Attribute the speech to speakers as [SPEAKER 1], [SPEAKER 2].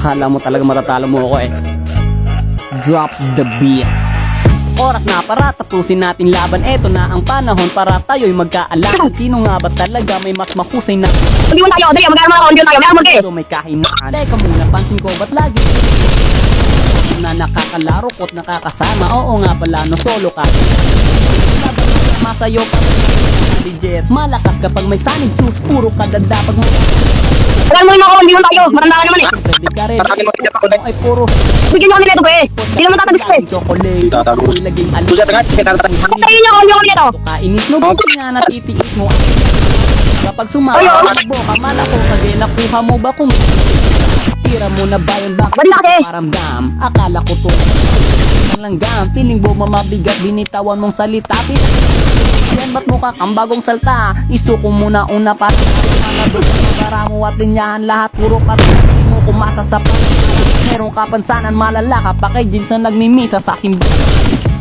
[SPEAKER 1] Kala mo talaga matatalo mo ako eh. Drop the beat. Oras na para tapusin natin laban. Eto na ang panahon para tayo'y magkaalaman. Sino nga ba talaga may mas mahusay na?
[SPEAKER 2] Mag-iwan tayo, dali, magkano mga kondiyon tayo, meron mag
[SPEAKER 1] So may kahinaan. Teka muna, pansin ko ba't lagi na nakakalaro ko't nakakasama? Oo nga pala, no solo ka. Masayo ka legit. Malakas kapag may sanib, sus, puro ka dadapag mo.
[SPEAKER 2] Tagal mo yung mga kondiyon tayo, matanda ka naman eh.
[SPEAKER 1] Pwede ka rin.
[SPEAKER 3] Tatakin mo, tiyak ako na.
[SPEAKER 1] Ay puro
[SPEAKER 2] Bigyan nyo kami nito pre, hindi naman tatagos pre.
[SPEAKER 1] chocolate.
[SPEAKER 3] Tatago.
[SPEAKER 1] Laging
[SPEAKER 3] Susi, nga, tatakin.
[SPEAKER 2] Tayo nyo kondiyon kami nito.
[SPEAKER 1] kainis mo, buti nga natitiis mo. Kapag sumama, boka, malako ka din, nakuha mo ba kung tira mo na ba yun?
[SPEAKER 2] Ba't na kasi?
[SPEAKER 1] Paramdam, akala ko to langgam, feeling mo mamabigat, binitawan mong salita. Yan ba't mukha kang bagong salta? Isuko muna una pa para mo at linyahan lahat, puro ka hindi mo kumasa sa meron ka pansanan, malala ka pa kay jeans na nagmimisa sa simbahan.